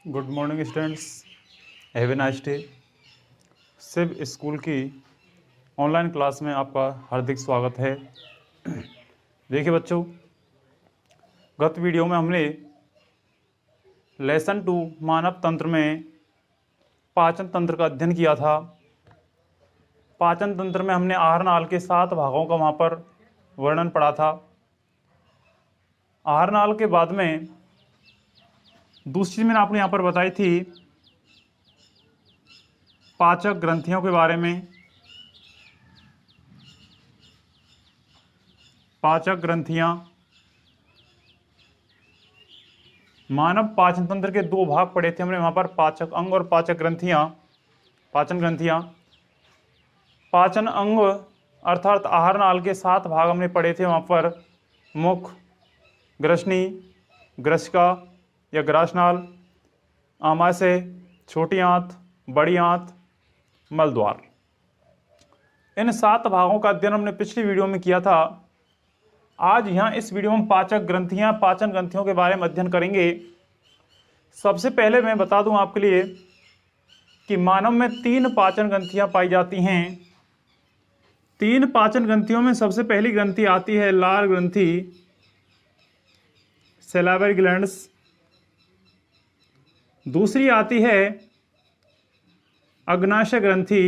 Good morning students, have a nice day. Shiv school की online class में आपका हार्दिक स्वागत है। देखिए बच्चों, गत वीडियो में हमने लेसन 2 मानव तंत्र में पाचन तंत्र का अध्ययन किया था। पाचन तंत्र में हमने आहार नाल के 7 भागों का वहाँ पर वर्णन पढ़ा था। आहार नाल के बाद में दूसरी चीज़ मैंने आपको यहाँ पर बताई थी पाचक ग्रंथियों के बारे में। पाचक ग्रंथियाँ, मानव पाचन तंत्र के 2 भाग पढ़े थे हमने वहाँ पर, पाचक अंग और पाचक ग्रंथियाँ। पाचन ग्रंथियाँ, पाचन अंग अर्थात आहार नाल के 7 भाग हमने पढ़े थे वहाँ पर, मुख, ग्रसनी, ग्रसिका या ग्रासनाल, आमाशय, छोटी आंत, बड़ी आंत, मलद्वार। इन 7 भागों का अध्ययन हमने पिछली वीडियो में किया था। आज यहाँ इस वीडियो में पाचक ग्रंथियाँ, पाचन ग्रंथियों के बारे में अध्ययन करेंगे। सबसे पहले मैं बता दूं आपके लिए कि मानव में 3 पाचन ग्रंथियाँ पाई जाती हैं। 3 पाचन ग्रंथियों में सबसे पहली ग्रंथि आती है लार ग्रंथि, सैलाइवरी ग्लैंड्स। दूसरी आती है अग्नाशय ग्रंथि,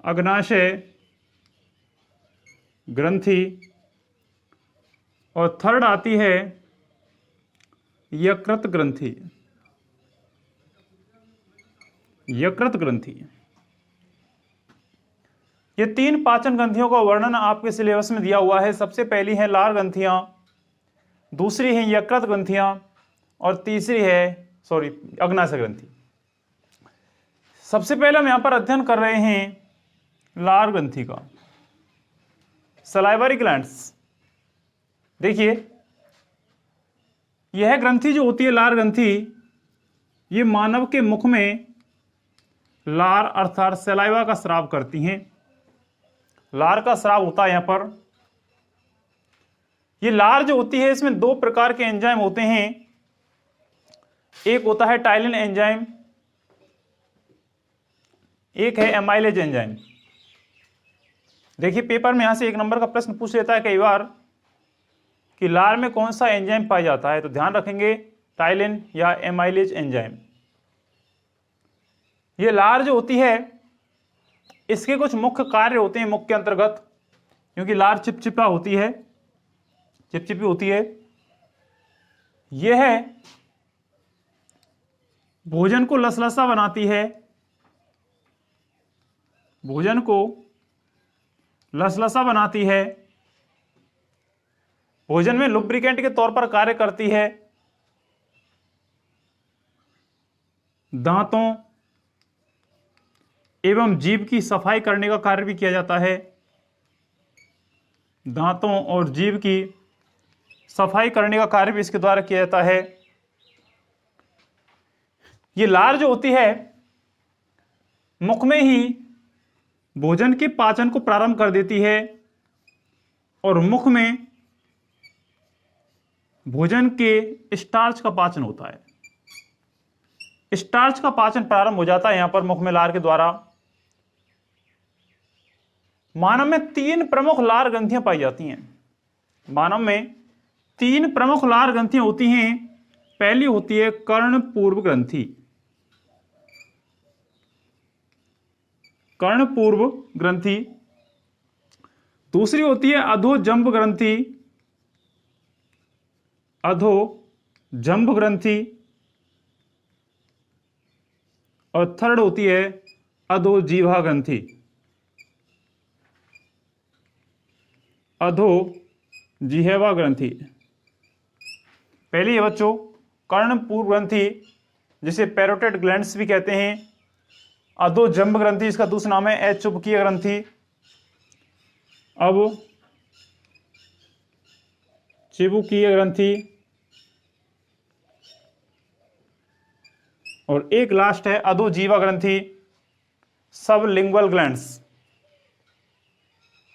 अग्नाशय ग्रंथि। और थर्ड आती है यकृत ग्रंथि, यकृत ग्रंथि। ये 3 पाचन ग्रंथियों का वर्णन आपके सिलेबस में दिया हुआ है। सबसे पहली है लार ग्रंथियां, दूसरी है यकृत ग्रंथियां और तीसरी है अग्नाशय ग्रंथि। सबसे पहले हम यहां पर अध्ययन कर रहे हैं लार ग्रंथि का, सलाइवरी ग्लैंड्स। देखिए, यह ग्रंथि जो होती है लार ग्रंथि, ये मानव के मुख में लार अर्थात सलाइवा का स्राव करती हैं। लार का स्राव होता है यहां पर। ये लार जो होती है इसमें 2 प्रकार के एंजाइम होते हैं। एक होता है टाइलिन एंजाइम, एक है एमाइलेज एंजाइम। देखिए, पेपर में यहां से 1 नंबर का प्रश्न पूछ लेता है कई बार कि लार में कौन सा एंजाइम पाया जाता है, तो ध्यान रखेंगे टाइलिन या एमाइलेज एंजाइम। ये लार जो होती है इसके कुछ मुख्य कार्य होते हैं मुख के अंतर्गत, क्योंकि लार चिपचिपा होती है, चिपचिपी होती है। यह भोजन को लसलसा बनाती है, भोजन को लसलसा बनाती है, भोजन में लुब्रिकेंट के तौर पर कार्य करती है, दांतों एवं जीभ की सफाई करने का कार्य भी किया जाता है। दांतों और जीभ की सफाई करने का कार्य भी इसके द्वारा किया जाता है। ये लार जो होती है मुख में ही भोजन के पाचन को प्रारंभ कर देती है और मुख में भोजन के स्टार्च का पाचन होता है। स्टार्च का पाचन प्रारंभ हो जाता है यहां पर मुख में लार के द्वारा। मानव में 3 प्रमुख लार ग्रंथियां पाई जाती हैं। मानव में 3 प्रमुख लार ग्रंथियां होती हैं। पहली होती है कर्णपूर्व ग्रंथि, कर्णपूर्व ग्रंथि। दूसरी होती है अधोजंभ ग्रंथि, अधोजंभ ग्रंथि। और थर्ड होती है अधोजीवा ग्रंथि, अधोजिह्वा ग्रंथि। पहली है बच्चों कर्णपूर्व ग्रंथि, जिसे पैरोटिड ग्लैंड्स भी कहते हैं। अधोजंभ ग्रंथि, इसका दूसरा नाम है अचुंबकीय ग्रंथि। अब चिबुकीय ग्रंथि और एक लास्ट है अधोजीवा ग्रंथि, सबलिंगुअल ग्लैंड्स।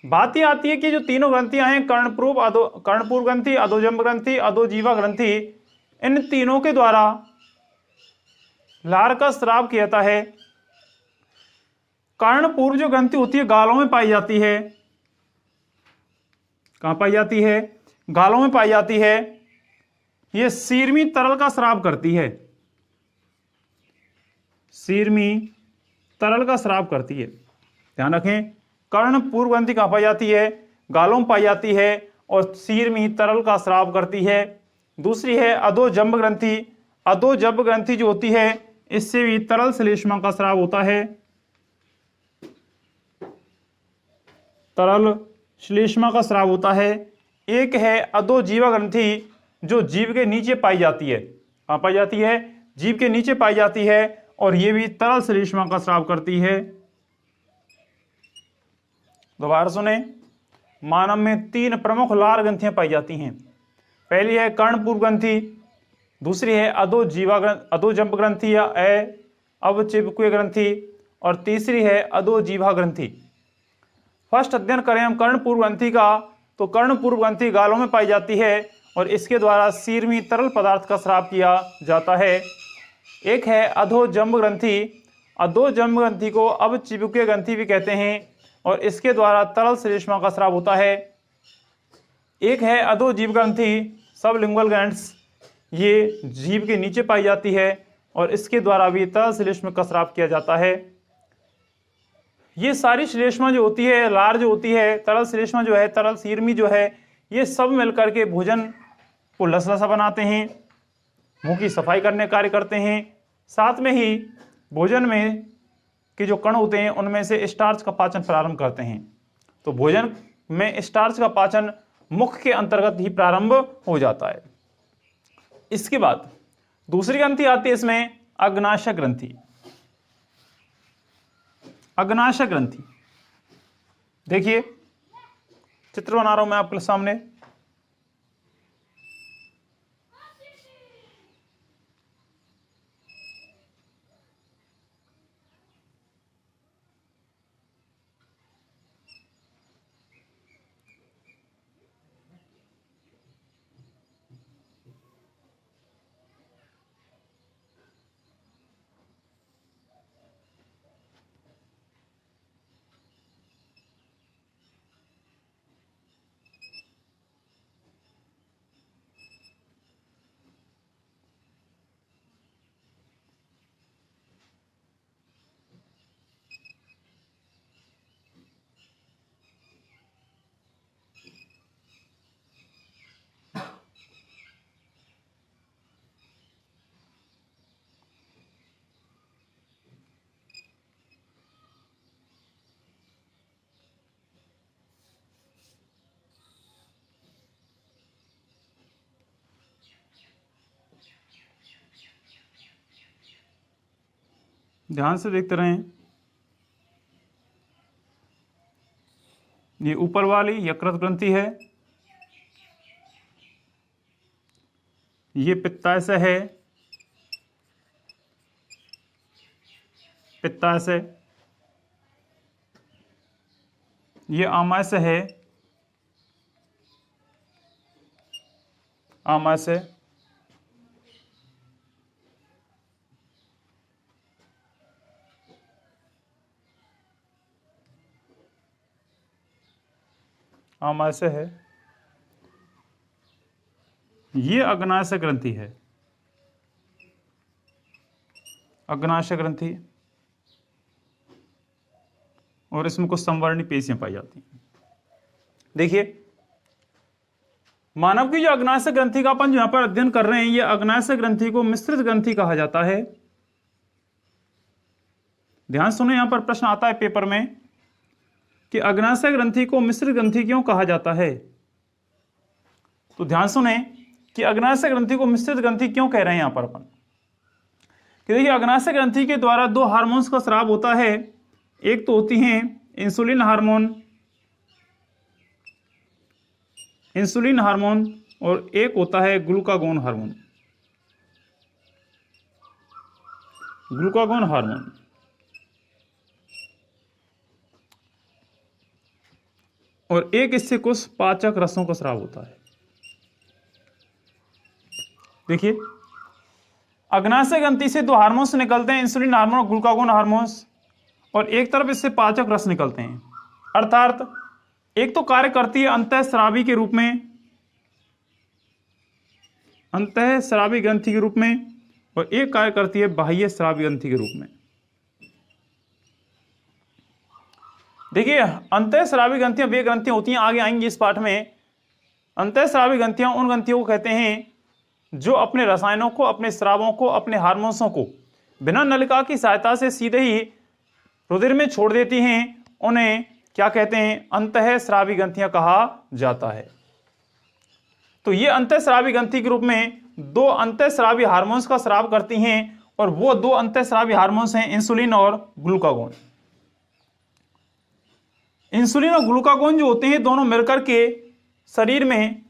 बात यह आती है कि जो तीनों ग्रंथियां हैं कर्णपूर्व ग्रंथि, अधोजंभ ग्रंथि, अधोजीवा ग्रंथि, इन तीनों के द्वारा लार का स्राव किया जाता है। कर्णपूर्व जो ग्रंथि होती है गालों में पाई जाती है। कहां पाई जाती है? गालों में पाई जाती है। यह सीरमी तरल का स्राव करती है। सीरमी तरल का स्राव करती है। ध्यान रखें, कर्णपूर्व ग्रंथि कहां पाई जाती है? गालों में पाई जाती है और सीरमी तरल का स्राव करती है। दूसरी है अधोजंब ग्रंथि। अधोजंब ग्रंथि जो होती है इससे भी तरल श्लेष्मा का स्राव होता है। तरल श्लेष्मा का स्राव होता है। एक है अधोजीवा ग्रंथि जो जीव के नीचे पाई जाती है। कहां पाई जाती है? जीव के नीचे पाई जाती है और यह भी तरल श्लेष्मा का स्राव करती है। दोबारा सुने, मानव में 3 प्रमुख लार ग्रंथियां पाई जाती हैं। पहली है कर्णपूर्व ग्रंथि, दूसरी है अधोजंब ग्रंथि या अवचिबकुय ग्रंथि, और तीसरी है अधोजीवा ग्रंथि। फर्स्ट अध्ययन करें हम कर्णपूर्व ग्रंथि का, तो कर्णपूर्व ग्रंथि गालों में पाई जाती है और इसके द्वारा सीरमी तरल पदार्थ का स्राव किया जाता है। एक है अधोजंब ग्रंथि। अधोजंब ग्रंथि को अवचिबकुय ग्रंथि भी कहते हैं और इसके द्वारा तरल श्लेष्मा का स्राव होता है। एक है अधोजीव ग्रंथि, सबलिंगुअल ग्लैंड्स, ये जीव के नीचे पाई जाती है और इसके द्वारा भी तरल श्लेष्मा का स्राव किया जाता है। ये सारी श्लेष्मा जो होती है, लार जो होती है, तरल श्लेष्मा जो है, तरल सीरमी जो है, ये सब मिलकर के भोजन को लसलसा बनाते हैं, मुंह की सफाई करने का कार्य करते हैं। साथ में ही भोजन में के जो कण होते हैं उनमें से स्टार्च का पाचन प्रारंभ करते हैं। तो भोजन में स्टार्च का पाचन मुख के अंतर्गत ही प्रारंभ हो जाता है। इसके बाद दूसरी ग्रंथि आती है इसमें, अग्नाशय ग्रंथि। अग्नाशय ग्रंथि, देखिए चित्र बना रहा हूं मैं आपके सामने। ध्यान से देखते रहें। ये ऊपर वाली यकृत ग्रंथि है, ये पित्ताशय है, पित्ताशय, ये आमाशय है, आमाशय, आमाशय है, ये अग्नाशय ग्रंथि है। अग्नाशय ग्रंथि, और इसमें कुछ संवर्णी पेशियां पाई जाती हैं। देखिए, मानव की जो अग्नाशय ग्रंथि का अपन जो यहां पर अध्ययन कर रहे हैं, ये अग्नाशय ग्रंथि को मिश्रित ग्रंथि कहा जाता है। ध्यान सुनो, यहां पर प्रश्न आता है पेपर में कि अग्नाशय ग्रंथि को मिश्रित ग्रंथि क्यों कहा जाता है। तो ध्यान सुने कि अग्नाशय ग्रंथि को मिश्रित ग्रंथि क्यों कह रहे हैं यहां पर अपन, कि देखिए अग्नाशय ग्रंथि के द्वारा 2 हार्मोन्स का स्राव होता है। एक तो होती हैं इंसुलिन हार्मोन, इंसुलिन हार्मोन, और एक होता है ग्लूकागोन हार्मोन, ग्लूकागोन हार्मोन। और एक इससे कुछ पाचक रसों का स्राव होता है। देखिए, अग्नाशय ग्रंथि से दो हार्मोन्स निकलते हैं, इंसुलिन हार्मोन और ग्लूकागोन हार्मोन्स, और एक तरफ इससे पाचक रस निकलते हैं। अर्थात एक तो कार्य करती है अंतःस्रावी के रूप में, अंतःस्रावी ग्रंथि के रूप में, और एक कार्य करती है बाह्य स्रावी ग्रंथि के रूप में। देखिए, अंतःस्रावी ग्रंथियां वे ग्रंथियां होती हैं, आगे आएंगी इस पाठ में। अंतःस्रावी ग्रंथियां उन ग्रंथियों को कहते हैं जो अपने रसायनों को, अपने स्रावों को, अपने हार्मोन्सों को बिना नलिका की सहायता से सीधे ही रुधिर में छोड़ देती हैं। उन्हें क्या कहते हैं? अंतःस्रावी ग्रंथियां कहा जाता है। तो ये अंतःस्रावी ग्रंथि के रूप में दो अंतःस्रावी हार्मोन्स का स्राव करती हैं, और वो दो अंतःस्रावी हार्मोन्स हैं इंसुलिन और ग्लूकागोन। इंसुलिन और ग्लूकागोन जो होते हैं, दोनों मिलकर के शरीर में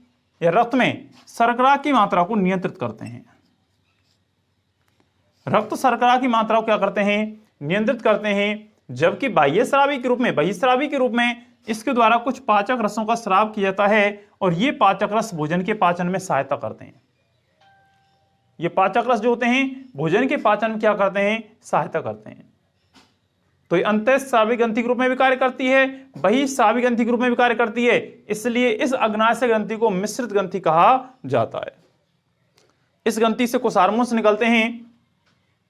या रक्त में शर्करा की मात्रा को नियंत्रित करते हैं। रक्त शर्करा की मात्रा को क्या करते हैं? नियंत्रित करते हैं। जबकि बाह्यस्रावी के रूप में, बहिस्रावी के रूप में इसके द्वारा कुछ पाचक रसों का स्राव किया जाता है, और ये पाचक रस भोजन के पाचन में सहायता करते हैं। ये पाचक रस जो होते हैं भोजन के पाचन में क्या करते हैं? सहायता करते हैं। तो ये अंतःस्रावी ग्रंथि के रूप में भी कार्य करती है, बहिस्रावी ग्रंथि के रूप में भी कार्य करती है। इसलिए इस अग्नाशय ग्रंथि को मिश्रित ग्रंथि कहा जाता है। इस ग्रंथि से कुछ हार्मोन्स निकलते हैं,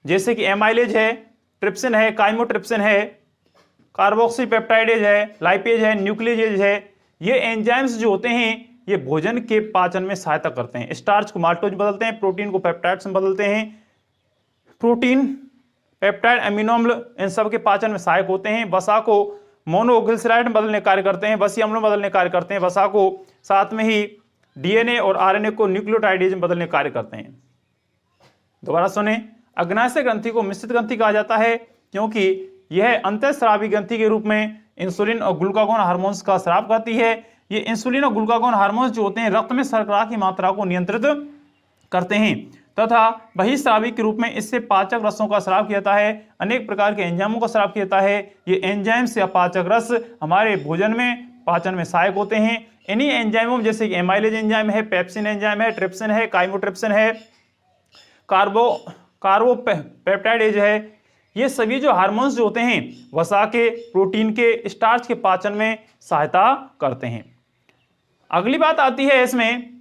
जैसे कि एमाइलेज है, ट्रिप्सिन है, काइमोट्रिप्सिन है, कार्बोक्सीपेप्टाइडेज है, लाइपेज है, न्यूक्लियेज है। ये एंजाइम्स जो होते हैं ये भोजन के पाचन में सहायता करते हैं। स्टार्च को माल्टोज में बदलते हैं, प्रोटीन को पेप्टाइड्स में बदलते हैं। प्रोटीन, पेप्टाइड, अमीनो अम्ल इन सब के पाचन में सहायक होते हैं। वसा को मोनोग्लिसराइड में बदलने कार्य करते हैं, वसीय अम्लों में बदलने कार्य करते हैं। वसा को साथ में ही डीएनए और आरएनए को न्यूक्लियोटाइडेज में बदलने कार्य करते हैं। दोबारा सुने, अग्नाशय ग्रंथि को मिश्रित ग्रंथि कहा जाता है क्योंकि यह अंतःस्रावी ग्रंथि के रूप में इंसुलिन और ग्लूकागोन हार्मोन्स का स्राव करती है। ये इंसुलिन और ग्लूकागोन हार्मोन्स जो होते हैं रक्त में शर्करा की मात्रा को नियंत्रित करते हैं, तथा बहिस्रावी के रूप में इससे पाचक रसों का स्राव किया जाता है, अनेक प्रकार के एंजाइमों का स्राव किया जाता है। ये एंजाइम्स या पाचक रस हमारे भोजन में, पाचन में सहायक होते हैं। इन्हीं एंजाइमों में जैसे कि एमाइलेज एंजाइम है, पेप्सिन एंजाइम है, ट्रिप्सिन है, काइमोट्रिप्सिन है, कार्बोपेप्टाइडेज है, ये सभी जो हार्मोन्स जो होते हैं वसा के, प्रोटीन के, स्टार्च के पाचन में सहायता करते हैं। अगली बात आती है इसमें,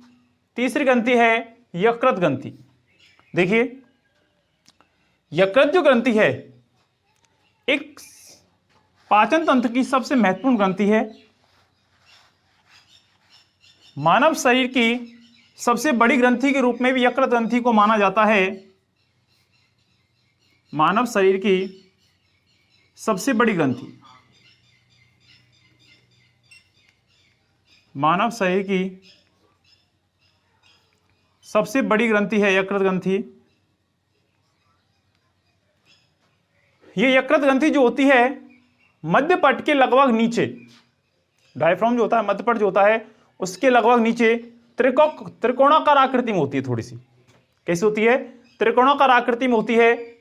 तीसरी ग्रंथि है यकृत ग्रंथि। देखिए, यकृत जो ग्रंथि है एक पाचन तंत्र की सबसे महत्वपूर्ण ग्रंथि है। मानव शरीर की सबसे बड़ी ग्रंथि के रूप में भी यकृत ग्रंथि को माना जाता है। मानव शरीर की सबसे बड़ी ग्रंथि, मानव शरीर की सबसे बड़ी ग्रंथि है यकृत ग्रंथि। ये यकृत ग्रंथि जो होती है मध्य पट के लगभग नीचे, डायफ्राम जो होता है, मध्य पट जो होता है उसके लगभग नीचे त्रिकोणाकार आकृति में होती है। थोड़ी सी कैसी होती है? त्रिकोणाकार आकृति में होती है।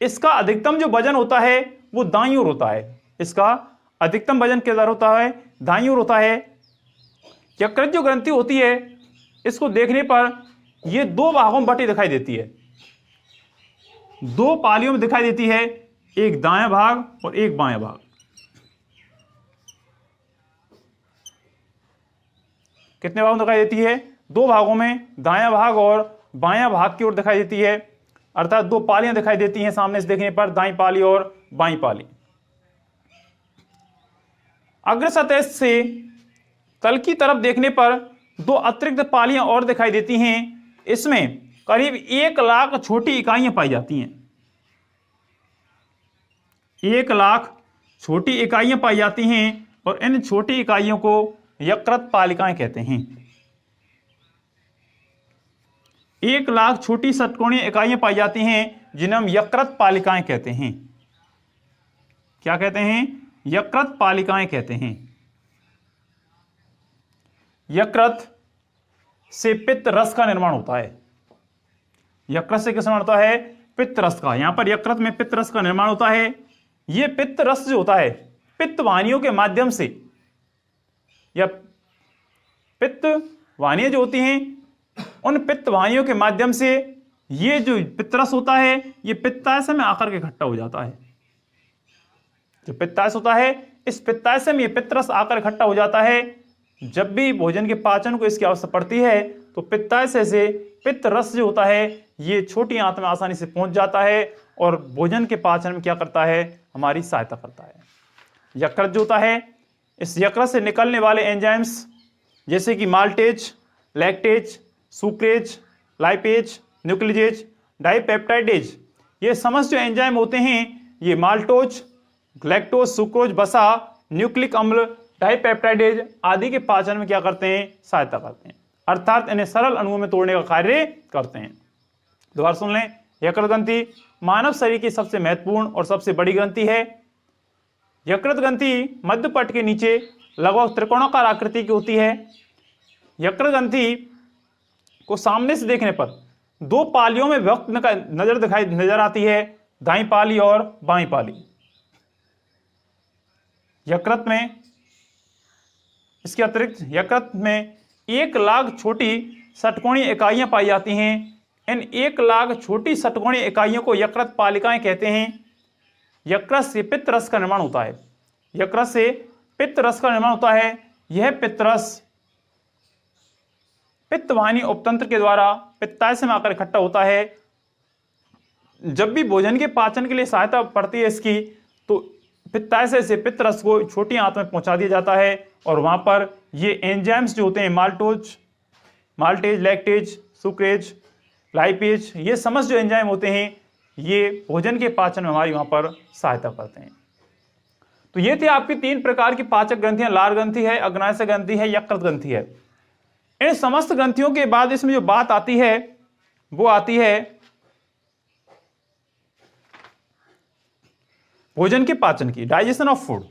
इसका अधिकतम जो वजन होता है वो दाईं ओर होता है। इसका अधिकतम वजन किधर होता है? दाईं ओर होता है। यकृत जो ग्रंथि होती है इसको देखने पर ये दो भागों में बटी दिखाई देती है, दो पालियों में दिखाई देती है, एक दायां भाग और एक बायां भाग। कितने भागों में दिखाई देती है? दो भागों में, दायां भाग और बायां भाग की ओर दिखाई देती है। अर्थात दो पालियां दिखाई देती हैं सामने से देखने पर, दाईं पाली और बाईं पाली। अग्र सतह से तल की तरफ देखने पर दो अतिरिक्त पालियां और दिखाई देती हैं। इसमें करीब 1 लाख छोटी इकाइयां पाई जाती हैं। 1 लाख छोटी इकाइयां पाई जाती हैं और इन छोटी इकाइयों को यकृत पालिकाएं कहते हैं। 1 लाख छोटी षटकोणीय इकाइयां पाई जाती हैं जिन्हें हम यकृत पालिकाएं कहते हैं। क्या कहते हैं? यकृत पालिकाएं कहते हैं। यकृत से पित्त रस का निर्माण होता है। यकृत से किस निर्माण होता है? पित्त रस का। यहां पर यकृत में पित्त रस का निर्माण होता है। यह पित्त रस जो होता है पित्त वाहिनियों के माध्यम से, या पित्त वाहिनियां जो होती हैं उन पित्त वाहिनियों के माध्यम से ये जो पित्तरस होता है ये पित्ताशय में आकर के इकट्ठा हो जाता है। जो पित्ताशय होता है, इस पित्ताशय में ये पित्तरस आकर इकट्ठा हो जाता है। जब भी भोजन के पाचन को इसकी आवश्यकता पड़ती है तो पित्ताशय से पित्त रस जो होता है ये छोटी आंत में आसानी से पहुंच जाता है और भोजन के पाचन में क्या करता है, हमारी सहायता करता है। यकृत जो होता है, इस यकृत से निकलने वाले एंजाइम्स जैसे कि maltase, lactase, sucrase, lipase, न्यूक्लिजेज, dipeptidase, ये समस्त जो एंजाइम होते हैं ये माल्टोज, लैक्टोज, सुक्रोज, वसा, न्यूक्लिक अम्ल, डाइपेप्टाइडेज आदि के पाचन में क्या करते हैं, सहायता करते हैं, अर्थात इन्हें सरल अणुओं में तोड़ने का कार्य करते हैं। दोबारा सुन लें, यकृत ग्रंथि मानव शरीर की सबसे महत्वपूर्ण और सबसे बड़ी ग्रंथि है। यकृत ग्रंथि मध्य पट के नीचे लगभग त्रिकोणाकार आकृति की होती है। यकृत ग्रंथि को सामने से देखने पर दो पालियों में विभक्त नजर आती है, दाईं पाली और बाईं पाली। यकृत में इसके अतिरिक्त यकृत में 1 लाख छोटी षटकोणीय इकाइयां पाई जाती हैं। इन 1 लाख छोटी षटकोणीय इकाइयों को यकृत पालिकाएं कहते हैं। यकृत से पित्त रस का निर्माण होता है। यकृत से पित्त रस का निर्माण होता है। यह पित्त रस पित्त वाहिनी उपतंत्र के द्वारा पित्ताशय में आकर इकट्ठा होता है। जब भी भोजन के पाचन के लिए सहायता पड़ती है इसकी, तो पित्ताशय से पित्त रस को छोटी आंत में पहुंचा दिया जाता है और वहां पर ये एंजाइम्स जो होते हैं माल्टेज, लैक्टेज, सुक्रेज, लाइपेज, ये समस्त जो एंजाइम होते हैं ये भोजन के पाचन में हमारी वहां पर सहायता करते हैं। तो ये थे आपकी 3 प्रकार की पाचक ग्रंथियां, लार ग्रंथि है, अग्नाशय ग्रंथि है, यकृत ग्रंथि है। इन समस्त ग्रंथियों के बाद इसमें जो बात आती है वो आती है भोजन के पाचन की, डाइजेशन ऑफ फूड।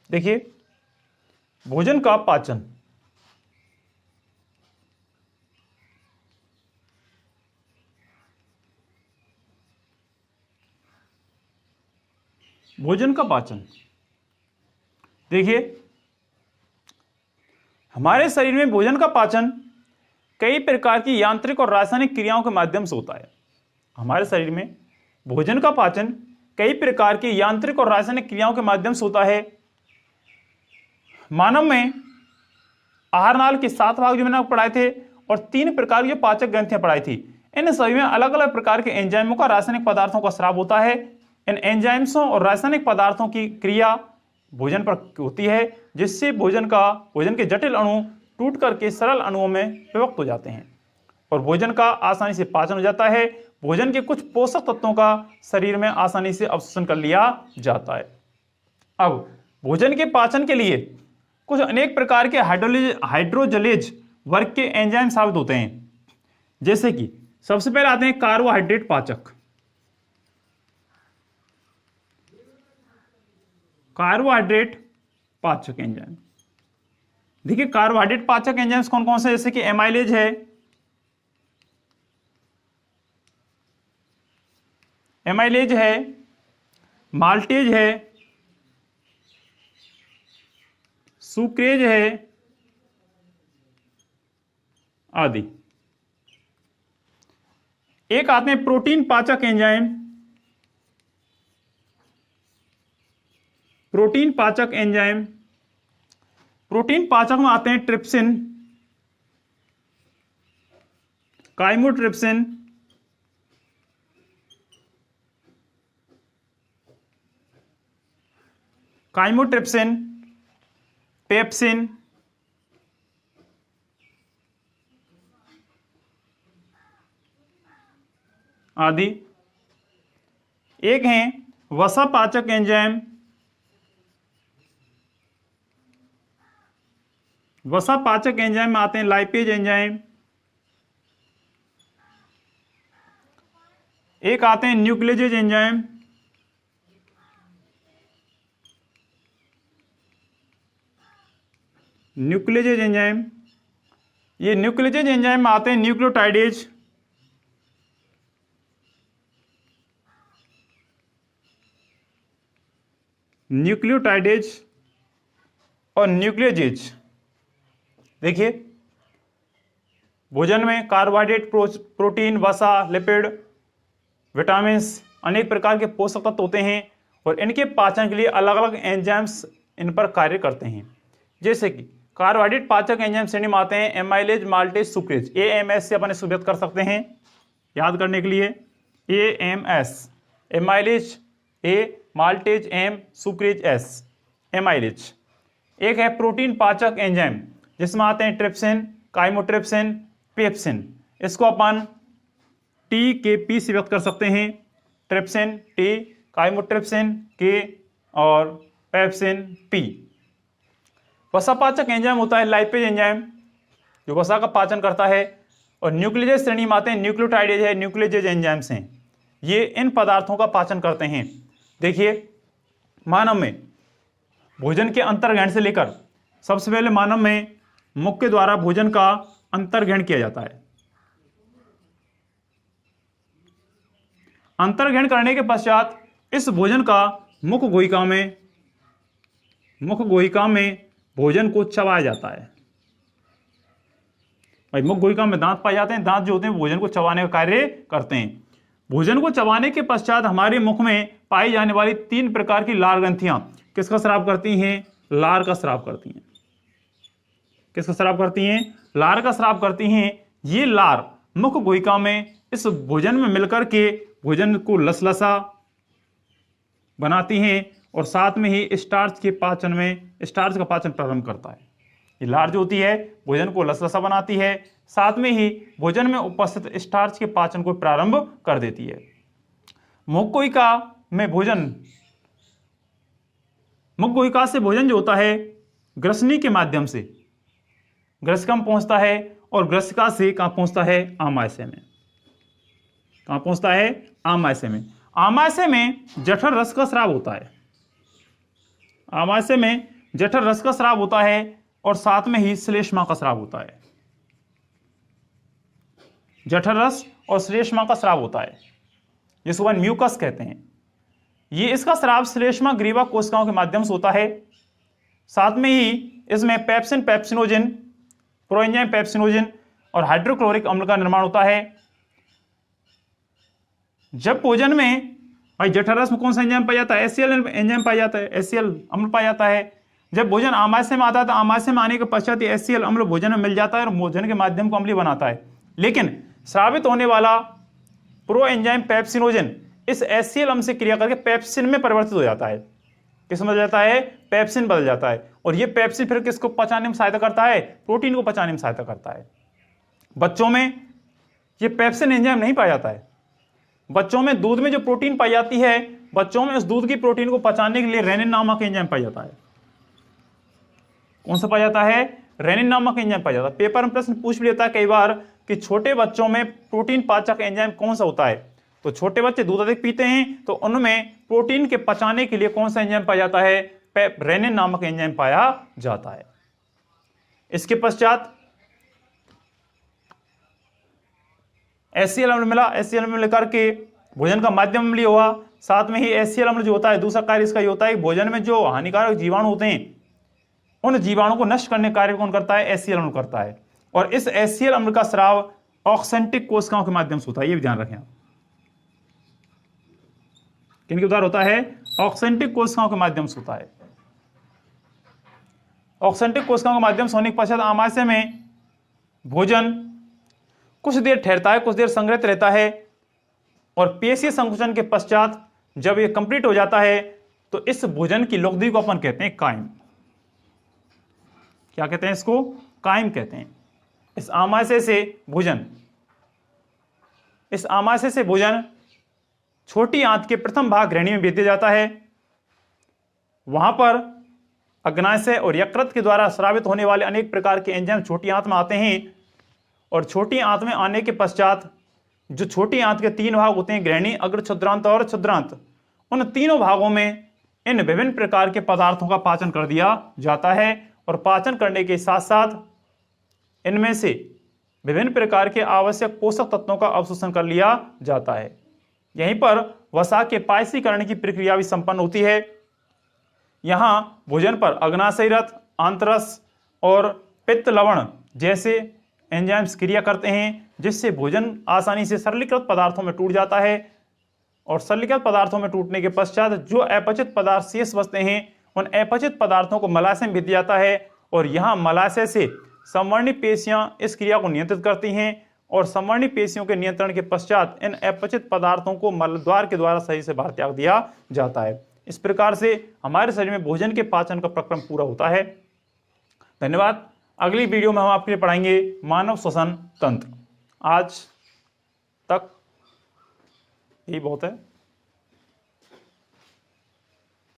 देखिए, भोजन का पाचन, भोजन का पाचन, देखिए हमारे शरीर में भोजन का पाचन कई प्रकार की यांत्रिक और रासायनिक क्रियाओं के माध्यम से होता है। हमारे शरीर में भोजन का पाचन कई प्रकार की यांत्रिक और रासायनिक क्रियाओं के माध्यम से होता है। मानव में आहार नाल के 7 भाग जो मैंने आपको पढ़ाए थे और 3 प्रकार की पाचक ग्रंथियां पढ़ाई थी। इन सभी में अलग अलग प्रकार के एंजाइमों का, रासायनिक पदार्थों का स्राव होता है। इन एंजाइम्सों और रासायनिक पदार्थों की क्रिया भोजन पर होती है, जिससे भोजन के जटिल अणु टूट करके सरल अणुओं में विभक्त हो जाते हैं और भोजन का आसानी से पाचन हो जाता है। भोजन के कुछ पोषक तत्वों का शरीर में आसानी से अवशोषण कर लिया जाता है। अब भोजन के पाचन के लिए कुछ अनेक प्रकार के हाइड्रोजलेज वर्ग के एंजाइम साबित होते हैं। जैसे कि सबसे पहले आते हैं कार्बोहाइड्रेट पाचक। कार्बोहाइड्रेट पाचक एंजाइम, देखिए कार्बोहाइड्रेट पाचक एंजाइम्स कौन कौन से, जैसे कि एमाइलेज है, माल्टेज है, सुक्रेज है आदि। एक आते हैं प्रोटीन पाचक एंजाइम। प्रोटीन पाचक में आते हैं ट्रिप्सिन, काइमोट्रिप्सिन, पेप्सिन आदि। एक हैं वसा पाचक एंजाइम। वसा पाचक एंजाइम में आते हैं लाइपेज एंजाइम। एक आते हैं न्यूक्लियेज एंजाइम। ये न्यूक्लियेज एंजाइम में आते हैं न्यूक्लियोटाइडेज। न्यूक्लियोटाइडेज और न्यूक्लियोजेज। देखिए, भोजन में कार्बोहाइड्रेट, प्रोटीन, वसा, लिपिड, विटामिन्स, अनेक प्रकार के पोषक तत्व होते हैं और इनके पाचन के लिए अलग अलग एंजाइम्स इन पर कार्य करते हैं। जैसे कि कार्बोहाइड्रेट पाचक एंजाइम श्रेणी में आते हैं एमाइलेज, माल्टेज, सुक्रेज। AMS से अपन इसको व्यक्त कर सकते हैं याद करने के लिए। AMS, amylase A, maltase M, sucrase S, amylase. एक है प्रोटीन पाचक एंजाइम जिसमें आते हैं ट्रिप्सिन, काइमोट्रिप्सिन, पेप्सिन। इसको अपन TKP से व्यक्त कर सकते हैं। ट्रिप्सिन T, काइमोट्रिप्सिन K और पेप्सिन P। वसा पाचक एंजाइम होता है लाइपेज एंजाइम जो वसा का पाचन करता है। और न्यूक्लियस श्रेणी में आते हैं न्यूक्लियोटाइडेज है, न्यूक्लियोजेज एंजाइम्स हैं, ये इन पदार्थों का पाचन करते हैं। देखिए, मानव में भोजन के अंतर्ग्रहण से लेकर सबसे पहले मानव में मुख के द्वारा भोजन का अंतर्ग्रहण किया जाता है। अंतर्ग्रहण करने के पश्चात इस भोजन का मुख गुहिका में भोजन को चबाया जाता है। भाई, मुख गुहिका में दांत पाए जाते हैं। दांत जो होते हैं भोजन को चबाने का कार्य करते हैं। भोजन को चबाने के पश्चात हमारे मुख में पाई जाने वाली 3 प्रकार की लार ग्रंथियां किसका स्राव करती हैं? लार का स्राव करती हैं। किसका स्राव करती हैं? लार का स्राव करती हैं। ये लार मुख गुहिका में इस भोजन में मिलकर के भोजन को लसलसा बनाती हैं और साथ में ही स्टार्च का पाचन प्रारंभ करता है। ये लार जो होती है भोजन को लसलसा बनाती है, साथ में ही भोजन में उपस्थित स्टार्च के पाचन को प्रारंभ कर देती है। मुख गुहिका से भोजन जो होता है ग्रसनी के माध्यम से ग्रसिका में पहुंचता है और ग्रसिका से कहां पहुंचता है? आमाशय में। कहां पहुंचता है? आमाशय में। आमाशय में जठर रस का स्राव होता है। आमाशय में जठर रस का स्राव होता है और साथ में ही श्लेष्मा का स्राव होता है। जठर रस और श्लेष्मा का स्राव होता है, जिसको म्यूकस कहते हैं। ये इसका स्राव श्लेष्मा ग्रीवा कोशिकाओं के माध्यम से होता है। साथ में ही इसमें पेप्सिन, पेप्सिनोजिन, प्रोएंजाइम पेप्सिनोजिन और हाइड्रोक्लोरिक अम्ल का निर्माण होता है। जब भोजन में भाई जठर रस में कौन सा एंजाइम पाया जाता है? HCl एंजाइम पाया जाता है, HCl अम्ल पाया जाता है। जब भोजन आमाशय में आता है तो आमाशय में आने के पश्चात HCl अम्ल भोजन में मिल जाता है और भोजन के माध्यम को अम्लीय बनाता है। लेकिन स्रावित होने वाला प्रोएंजाइम पेप्सिनोजिन इस HCl अम्ल से क्रिया करके पेप्सिन में परिवर्तित हो जाता है। किस में बदल जाता है? पेप्सिन बदल जाता है। और ये पेप्सिन फिर किसको पचाने में सहायता करता है? प्रोटीन को पचाने में सहायता करता है। बच्चों में ये पेप्सिन एंजाइम नहीं पाया जाता है। बच्चों में दूध में जो प्रोटीन पाई जाती है, बच्चों में उस दूध की प्रोटीन को पचाने के लिए रेनिन नामक एंजाइम पाया जाता है। कौन सा पाया जाता है? रेनिन नामक एंजाइम पाया जाता है। पेपर में प्रश्न पूछ भी लेता है कई बार कि छोटे बच्चों में प्रोटीन पाचक एंजाइम कौन सा होता है? तो छोटे बच्चे दूध अधिक पीते हैं तो उनमें प्रोटीन के पचाने के लिए कौन सा एंजाइम पाया जाता है? रेनिन नामक एंजाइम पाया जाता है। इसके पश्चात HCl अम्ल मिला, HCl अम्ल मिलकर के भोजन का माध्यम अम्लीय हुआ। साथ में ही HCl अम्ल जो होता है दूसरा कार्य इसका ये होता है कि भोजन में जो हानिकारक जीवाणु होते हैं उन जीवाणु को नष्ट करने का कार्य कौन करता है? HCl अम्ल करता है। और इस HCl अम्ल का स्राव ऑक्सेंटिक कोशिकाओं के माध्यम से होता है। ये भी ध्यान रखें। किनके द्वारा होता है? ऑक्सेंटिक कोशिकाओं के माध्यम से होता है। ऑक्सेंटिक कोशिकाओं के माध्यम से होने के पश्चात आमाशय में भोजन कुछ देर ठहरता है, कुछ देर संग्रहित रहता है और पेशीय संकुचन के पश्चात जब ये कंप्लीट हो जाता है तो इस भोजन की लुगदी को अपन कहते हैं काइम। क्या कहते हैं इसको? काइम कहते हैं। इस आमाशय से भोजन छोटी आंत के प्रथम भाग ग्रहणी में भेज दिया जाता है। वहां पर अग्नाशय और यकृत के द्वारा स्रावित होने वाले अनेक प्रकार के एंजाइम छोटी आंत में आते हैं और छोटी आंत में आने के पश्चात जो छोटी आंत के 3 भाग होते हैं, ग्रहणी, अग्र क्षुद्रांत और क्षुद्रांत, उन तीनों भागों में इन विभिन्न प्रकार के पदार्थों का पाचन कर दिया जाता है और पाचन करने के साथ साथ इनमें से विभिन्न प्रकार के आवश्यक पोषक तत्वों का अवशोषण कर लिया जाता है। यहीं पर वसा के पायसीकरण की प्रक्रिया भी संपन्न होती है। यहाँ भोजन पर अग्नाशय रस, आंतरस और पित्त लवण जैसे एंजाइम्स क्रिया करते हैं, जिससे भोजन आसानी से सरलीकृत पदार्थों में टूट जाता है और सरलीकृत पदार्थों में टूटने के पश्चात जो अपचित पदार्थ शेष बचते हैं उन अपचित पदार्थों को मलाशय में भेज दिया जाता है और यहाँ मलाशय से संवर्णी पेशियां इस क्रिया को नियंत्रित करती हैं और संवर्णी पेशियों के नियंत्रण के पश्चात इन अपचित पदार्थों को मलद्वार के द्वारा सही से बाहर त्याग दिया जाता है। इस प्रकार से हमारे शरीर में भोजन के पाचन का प्रक्रम पूरा होता है। धन्यवाद। अगली वीडियो में हम आपके लिए पढ़ाएंगे मानव श्वसन तंत्र। आज तक यही बहुत है।